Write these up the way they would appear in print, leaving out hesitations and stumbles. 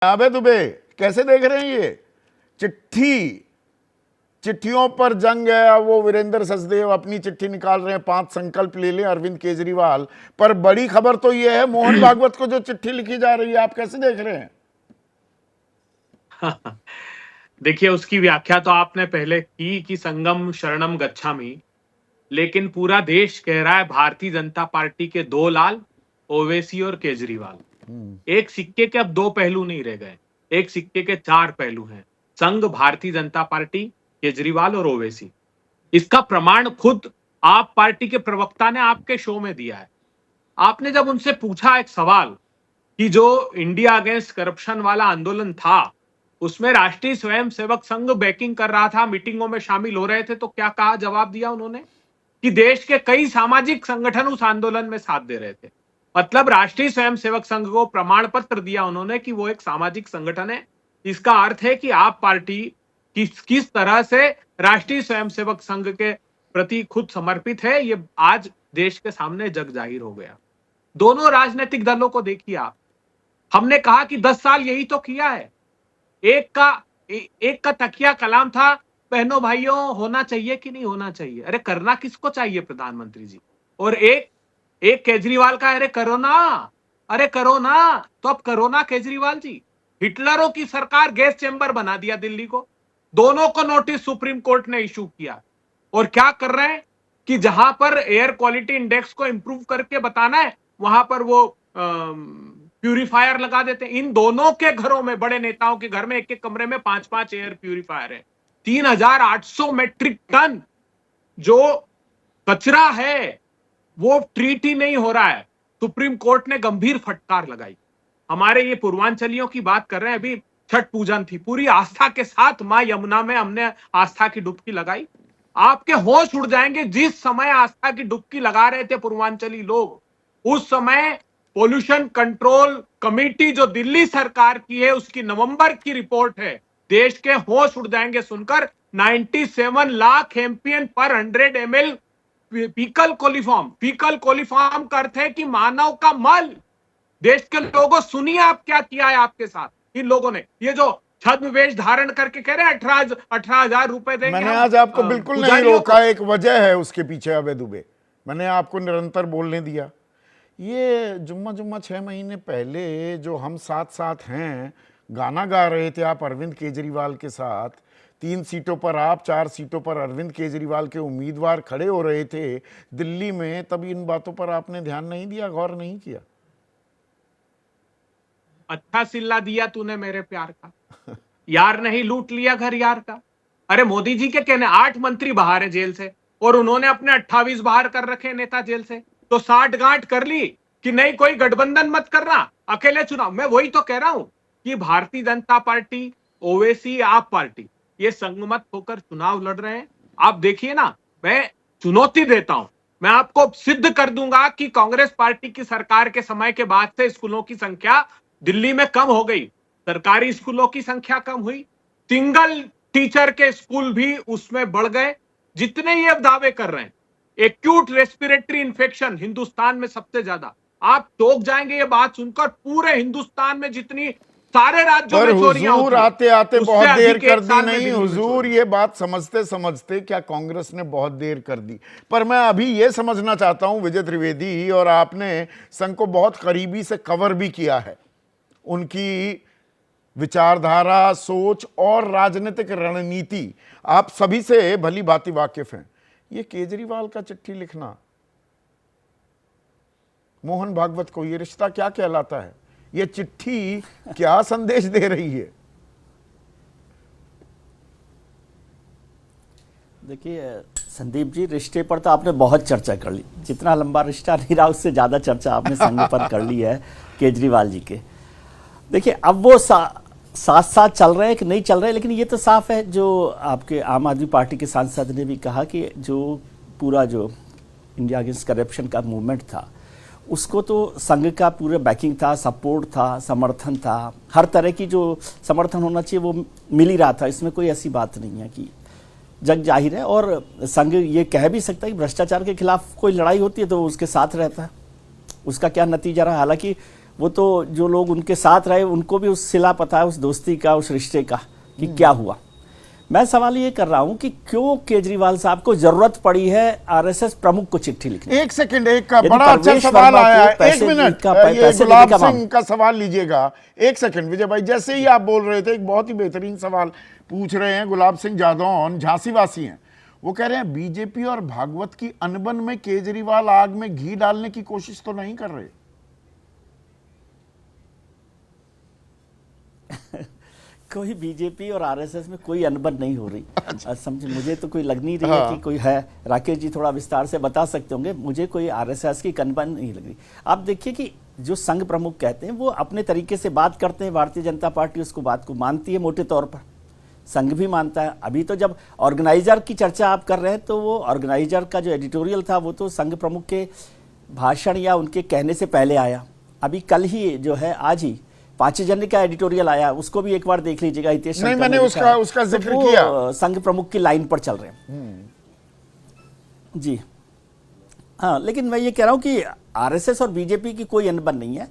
आबे दुबे कैसे देख रहे हैं ये चिट्ठियों पर जंग है। अब वो वीरेंद्र सचदेव अपनी चिट्ठी निकाल रहे हैं, 5 संकल्प ले लें अरविंद केजरीवाल पर। बड़ी खबर तो ये है मोहन भागवत को जो चिट्ठी लिखी जा रही है, आप कैसे देख रहे हैं? देखिए, उसकी व्याख्या तो आपने पहले की कि संगम शरणम गच्छामि, लेकिन पूरा देश कह रहा है भारतीय जनता पार्टी के 2 लाल, ओवैसी और केजरीवाल। एक सिक्के के अब 2 पहलू नहीं रह गए, एक सिक्के के 4 पहलू हैं। संघ, भारतीय जनता पार्टी, केजरीवाल और ओवैसी। इसका प्रमाण खुद आप पार्टी के प्रवक्ता ने आपके शो में दिया है। आपने जब उनसे पूछा एक सवाल कि जो इंडिया अगेंस्ट करप्शन वाला आंदोलन था, उसमें राष्ट्रीय स्वयंसेवक संघ बैकिंग कर रहा था, मीटिंगों में शामिल हो रहे थे, तो क्या कहा? जवाब दिया उन्होंने कि देश के कई सामाजिक संगठन उस आंदोलन में साथ दे रहे थे। मतलब राष्ट्रीय स्वयंसेवक संघ को प्रमाण पत्र दिया उन्होंने कि वो एक सामाजिक संगठन है। इसका अर्थ है कि आप पार्टी किस तरह से राष्ट्रीय स्वयंसेवक संघ के प्रति खुद समर्पित है, ये आज देश के सामने जग जाहिर हो गया। दोनों राजनीतिक दलों को देखिए आप। हमने कहा कि 10 साल यही तो किया है। एक का तकिया कलाम था, बहनों भाइयों होना चाहिए कि नहीं होना चाहिए। अरे करना किसको चाहिए प्रधानमंत्री जी? और एक केजरीवाल का अरे करो ना, अरे करो ना। तो अब करो ना केजरीवाल जी। हिटलरों की सरकार गैस चेंबर बना दिया दिल्ली को। दोनों को नोटिस सुप्रीम कोर्ट ने इशू किया। और क्या कर रहे हैं कि जहां पर एयर क्वालिटी इंडेक्स को इंप्रूव करके बताना है, वहां पर वो प्यूरिफायर लगा देते हैं। इन दोनों के घरों में, बड़े नेताओं के घर में एक एक कमरे में 5-5 एयर प्यूरिफायर है। 3800 मेट्रिक टन जो कचरा है वो ट्रीट ही नहीं हो रहा है। सुप्रीम कोर्ट ने गंभीर फटकार लगाई। हमारे ये पूर्वांचलियों की बात कर रहे हैं, अभी छठ पूजन थी, पूरी आस्था के साथ मां यमुना में हमने आस्था की डुबकी लगाई। आपके होश उड़ जाएंगे, जिस समय आस्था की डुबकी लगा रहे थे पूर्वांचली लोग, उस समय पोल्यूशन कंट्रोल कमेटी जो दिल्ली सरकार की है, उसकी नवंबर की रिपोर्ट है। देश के होश उड़ जाएंगे सुनकर। 97 लाख एमपीएन पर 100 ml फीकल कोलिफॉर्म का अर्थ है कि मानव का मल। देश के लोगों, सुनिए आप क्या किया है आपके साथ इन लोगों ने। ये जो छद्म वेश धारण करके कह रहे हैं 18,000 रुपए देंगे। मैंने आज आपको बिल्कुल नहीं रोका, एक वजह है उसके पीछे अबे दुबे। मैंने आपको निरंतर बोलने दिया। ये जुम्मा 6 महीने पहले जो हम साथ साथ हैं गाना गा रहे थे आप अरविंद केजरीवाल के साथ, 3 सीटों पर आप, 4 सीटों पर अरविंद केजरीवाल के उम्मीदवार खड़े हो रहे थे दिल्ली में, तब इन बातों पर आपने ध्यान नहीं दिया, गौर नहीं किया? अच्छा सिल्ला दिया तूने मेरे प्यार का। यार नहीं लूट लिया घर यार का। अरे मोदी जी के कहने 8 मंत्री बाहर है जेल से, और उन्होंने अपने 28 बाहर कर रखे नेता जेल से। तो 60 गांठ कर ली कि नहीं कोई गठबंधन मत करना, अकेले चुनाव। मैं वही तो कह रहा हूं कि भारतीय जनता पार्टी, ओवैसी, आप पार्टी, ये संगमत होकर चुनाव लड़ रहे हैं। आप देखिए ना, मैं चुनौती देता हूं, मैं आपको सिद्ध कर दूंगा कि कांग्रेस पार्टी की सरकार के समय के बाद से स्कूलों की संख्या दिल्ली में कम हो गई, सरकारी स्कूलों की संख्या कम हुई, सिंगल टीचर के स्कूल भी उसमें बढ़ गए। जितने ये अब दावे कर रहे हैं, एक्यूट रेस्पिरेटरी इंफेक्शन हिंदुस्तान में सबसे ज्यादा। आप चौंक जाएंगे ये बात सुनकर। पूरे हिंदुस्तान में जितनी सारे राज्यों में चोरियां होती, आते आते बहुत देर कर दी नहीं हुजूर, ये बात समझते समझते क्या कांग्रेस ने बहुत देर कर दी। पर मैं अभी ये समझना चाहता हूं विजय त्रिवेदी, और आपने संघ को बहुत करीबी से कवर भी किया है, उनकी विचारधारा, सोच और राजनीतिक रणनीति आप सभी से भली भांति वाकिफ हैं। ये केजरीवाल का चिट्ठी लिखना मोहन भागवत को, ये रिश्ता क्या कहलाता है? ये चिट्ठी क्या संदेश दे रही है? देखिए संदीप जी, रिश्ते पर तो आपने बहुत चर्चा कर ली। जितना लंबा रिश्ता नहीं रहा, उससे ज़्यादा चर्चा आपने संघ पर कर ली है केजरीवाल जी के। देखिए अब वो साथ साथ चल रहे हैं कि नहीं चल रहे हैं, लेकिन ये तो साफ है, जो आपके आम आदमी पार्टी के सांसद ने भी कहा कि जो पूरा जो इंडिया अगेंस्ट करप्शन का मूवमेंट था, उसको तो संघ का पूरा बैकिंग था, सपोर्ट था, समर्थन था, हर तरह की जो समर्थन होना चाहिए वो मिल ही रहा था। इसमें कोई ऐसी बात नहीं है कि जग जाहिर है। और संघ ये कह भी सकता है कि भ्रष्टाचार के खिलाफ कोई लड़ाई होती है तो उसके साथ रहता है, उसका क्या नतीजा रहा। हालांकि वो तो जो लोग उनके साथ रहे उनको भी उस सिला पता है, उस दोस्ती का, उस रिश्ते का कि क्या हुआ। मैं सवाल ये कर रहा हूं कि क्यों केजरीवाल साहब को जरूरत पड़ी है आरएसएस प्रमुख को चिट्ठी लिखने। एक सेकंड, एक बड़ा अच्छा सवाल आया है, एक मिनट, ये गुलाब सिंह का सवाल लीजिएगा। एक सेकंड विजय भाई, जैसे ही आप बोल रहे थे एक बहुत ही बेहतरीन सवाल पूछ रहे हैं गुलाब सिंह जादौन, झांसी वासी हैं। वो कह रहे हैं बीजेपी और भागवत की अनबन में केजरीवाल आग में घी डालने की कोशिश तो नहीं कर रहे। कोई बीजेपी और आरएसएस में कोई अनबन नहीं हो रही। समझे, मुझे तो कोई लग नहीं रही है कि कोई है। राकेश जी थोड़ा विस्तार से बता सकते होंगे, मुझे कोई आरएसएस की अनबन नहीं लग रही। आप देखिए कि जो संघ प्रमुख कहते हैं वो अपने तरीके से बात करते हैं, भारतीय जनता पार्टी उसको बात को मानती है मोटे तौर पर, संघ भी मानता है। अभी तो जब ऑर्गेनाइजर की चर्चा आप कर रहे हैं तो वो ऑर्गेनाइजर का जो एडिटोरियल था वो तो संघ प्रमुख के भाषण या उनके कहने से पहले आया। अभी कल ही जो है, आज ही 5 जनवरी का एडिटोरियल आया, उसको भी एक बार देख लीजिएगा। हितेश नहीं, मैंने उसका जिक्र किया। संघ प्रमुख की लाइन पर चल रहे हैं जी। हाँ, लेकिन मैं ये कह रहा हूं कि आरएसएस और बीजेपी की कोई अनबन नहीं है।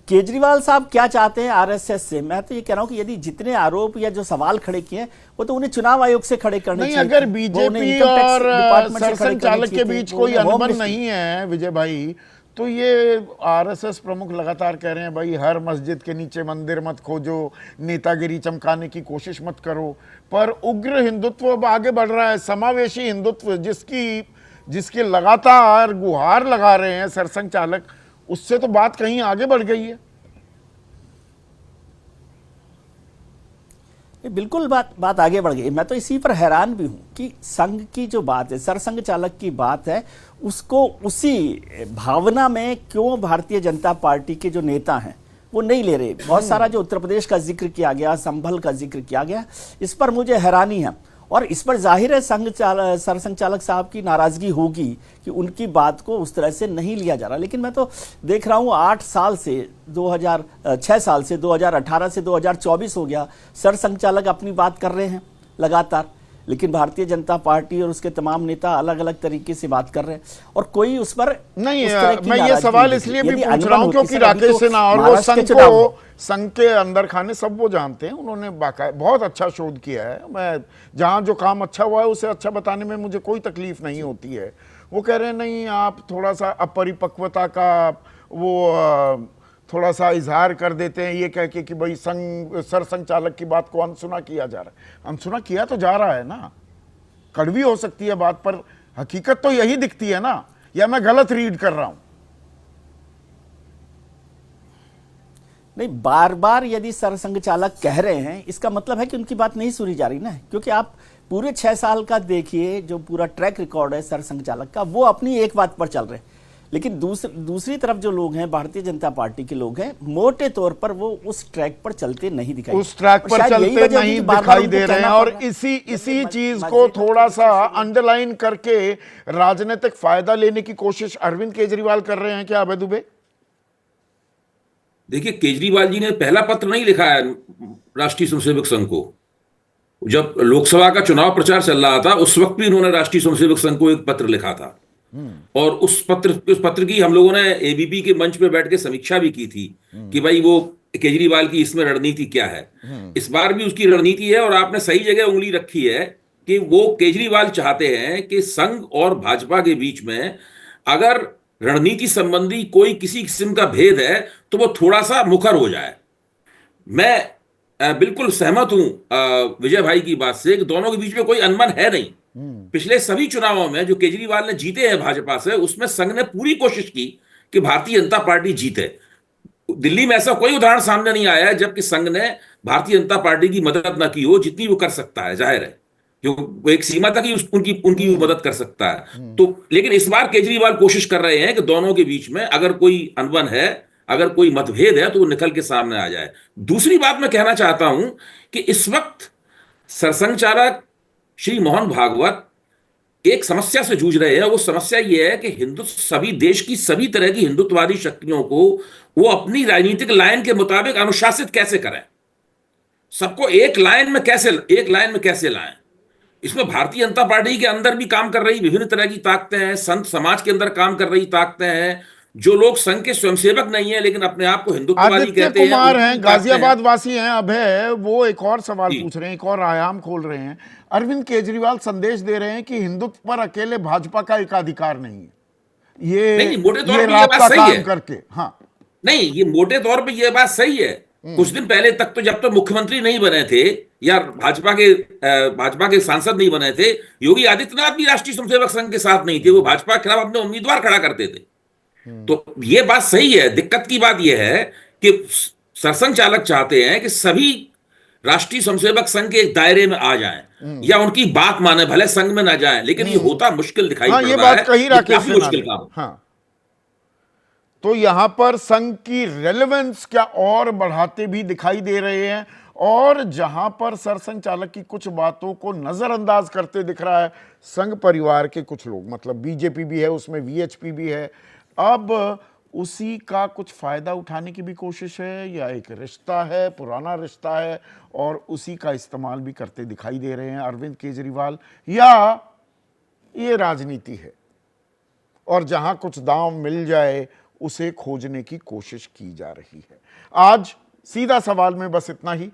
केजरीवाल साहब क्या चाहते हैं आरएसएस से, मैं तो ये कह रहा हूं कि यदि जितने आरोप या जो सवाल खड़े किए हैं वो तो उन्हें चुनाव आयोग से खड़े करने चाहिए। अगर बीजेपी और सरसंघचालक के बीच कोई अनबन नहीं है विजय भाई, तो ये आरएसएस प्रमुख लगातार कह रहे हैं भाई हर मस्जिद के नीचे मंदिर मत खोजो, नेतागिरी चमकाने की कोशिश मत करो। पर उग्र हिंदुत्व अब आगे बढ़ रहा है, समावेशी हिंदुत्व जिसके लगातार गुहार लगा रहे हैं सरसंघ चालक, उससे तो बात कहीं आगे बढ़ गई है। बिल्कुल बात आगे बढ़ गई। मैं तो इसी पर हैरान भी हूं कि संघ की जो बात है, सरसंघ चालक की बात है, उसको उसी भावना में क्यों भारतीय जनता पार्टी के जो नेता हैं वो नहीं ले रहे। बहुत सारा जो उत्तर प्रदेश का जिक्र किया गया, संभल का जिक्र किया गया, इस पर मुझे हैरानी है। और इस पर जाहिर है सरसंघ चालक साहब की नाराजगी होगी कि उनकी बात को उस तरह से नहीं लिया जा रहा। लेकिन मैं तो देख रहा हूं 6 साल से 2018 से 2024 हो गया, सरसंघ चालक अपनी बात कर रहे हैं लगातार, लेकिन भारतीय जनता पार्टी और उसके तमाम नेता अलग अलग तरीके से बात कर रहे हैं और कोई उस पर नहीं। मैं ये सवाल इसलिए भी पूछ रहा हूं क्योंकि राकेश सिन्हा और वो संघ के अंदर खाने सब वो जानते हैं। उन्होंने बहुत अच्छा शोध किया है। मैं जहां जो काम अच्छा हुआ है उसे अच्छा बताने में मुझे कोई तकलीफ नहीं होती है। वो कह रहे हैं नहीं, आप थोड़ा सा अपरिपक्वता का वो थोड़ा सा इजहार कर देते हैं, ये कह के कि भाई सरसंघ चालक की बात को अनसुना किया जा रहा है। अनसुना किया तो जा रहा है ना, कड़वी हो सकती है बात, पर हकीकत तो यही दिखती है ना, या मैं गलत रीड कर रहा हूं? नहीं, बार बार यदि सरसंघ चालक कह रहे हैं इसका मतलब है कि उनकी बात नहीं सुनी जा रही ना, क्योंकि आप पूरे 6 साल का देखिए, जो पूरा ट्रैक रिकॉर्ड है सरसंघ चालक का, वो अपनी एक बात पर चल रहे हैं। लेकिन दूसरी तरफ जो लोग हैं, भारतीय जनता पार्टी के लोग हैं, मोटे तौर पर वो उस ट्रैक पर चलते नहीं दिखाई, उस ट्रैक पर चलते नहीं दिखाई दे रहे हैं। और इसी चीज को थोड़ा सा अंडरलाइन करके राजनीतिक फायदा लेने की कोशिश अरविंद केजरीवाल कर रहे हैं क्या अभय दुबे? देखिए, केजरीवाल जी ने पहला पत्र नहीं लिखा है राष्ट्रीय स्वयंसेवक संघ को। जब लोकसभा का चुनाव प्रचार चल रहा था उस वक्त भी उन्होंने राष्ट्रीय स्वयंसेवक संघ को एक पत्र लिखा था और उस पत्र की हम लोगों ने एबीपी के मंच पे बैठ के समीक्षा भी की थी कि भाई वो केजरीवाल की इसमें रणनीति क्या है। इस बार भी उसकी रणनीति है और आपने सही जगह उंगली रखी है कि वो केजरीवाल चाहते हैं कि संघ और भाजपा के बीच में अगर रणनीति संबंधी कोई किसी किस्म का भेद है तो वो थोड़ा सा मुखर हो जाए। मैं बिल्कुल सहमत हूं विजय भाई की बात से कि दोनों के बीच में कोई अनबन है नहीं। पिछले सभी चुनावों में जो केजरीवाल ने जीते हैं भाजपा से, उसमें संघ ने पूरी कोशिश की कि भारतीय जनता पार्टी जीते। दिल्ली में ऐसा कोई उदाहरण सामने नहीं आया है जबकि संघ ने भारतीय जनता पार्टी की मदद ना की हो, जितनी वो कर सकता है, जाहिर है वो एक सीमा तक ही उनकी मदद कर सकता है। तो लेकिन इस बार केजरीवाल कोशिश कर रहे हैं कि दोनों के बीच में अगर कोई अनबन है, अगर कोई मतभेद है तो वो निकल के सामने आ जाए। दूसरी बात मैं कहना चाहता हूं कि इस वक्त सरसंघ चालक श्री मोहन भागवत एक समस्या से जूझ रहे हैं। वो समस्या ये है कि सभी देश की सभी तरह की हिंदुत्ववादी शक्तियों को वो अपनी राजनीतिक लाइन के मुताबिक अनुशासित कैसे करें, सबको एक लाइन में कैसे लाएं। इसमें भारतीय जनता पार्टी के अंदर भी काम कर रही विभिन्न तरह की ताकतें हैं, संत समाज के अंदर काम कर रही ताकतें हैं, जो लोग संघ के स्वयंसेवक नहीं है लेकिन अपने आप को हिंदुत्ववादी आदित्य कहते हैं, कुमार उनकी हैं, बात है। गाजियाबाद वासी हैं अभय, वो एक और सवाल जी। पूछ रहे हैं, एक और आयाम खोल रहे हैं। अरविंद केजरीवाल संदेश दे रहे हैं कि हिंदुत्व पर अकेले भाजपा का एकाधिकार नहीं है, नहीं, मोटे तौर ये पे ये बात रास्ता सही काम है। करके। हाँ, नहीं, ये मोटे तौर पे ये बात सही है। कुछ दिन पहले तक तो जब तो मुख्यमंत्री नहीं बने थे या भाजपा के सांसद नहीं बने थे, योगी आदित्यनाथ भी राष्ट्रीय स्वयंसेवक संघ के साथ नहीं थे, वो भाजपा के खिलाफ अपने उम्मीदवार खड़ा करते थे। तो ये बात सही है। दिक्कत की बात यह है कि सरसंघ चालक चाहते हैं कि सभी राष्ट्रीय स्वयंसेवक संघ के एक दायरे में आ जाएं या उनकी बात माने, भले संघ में ना जाएं, लेकिन ये होता मुश्किल दिखाई हाँ, पड़ ये रहा है। बात कही ये राकेश काफी सिन्हा मुश्किल ने। काम है। हाँ, तो यहां पर संघ की रेलेवेंस क्या और बढ़ाते भी दिखाई दे रहे हैं, और जहां पर सरसंघ चालक की कुछ बातों को नजरअंदाज करते दिख रहा है संघ परिवार के कुछ लोग, मतलब बीजेपी भी है उसमें, वीएचपी भी है, अब उसी का कुछ फायदा उठाने की भी कोशिश है, या एक रिश्ता है, पुराना रिश्ता है, और उसी का इस्तेमाल भी करते दिखाई दे रहे हैं अरविंद केजरीवाल, या ये राजनीति है और जहां कुछ दांव मिल जाए उसे खोजने की कोशिश की जा रही है। आज सीधा सवाल में बस इतना ही।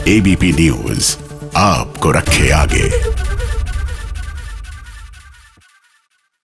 एबीपी न्यूज आपको रखे आगे।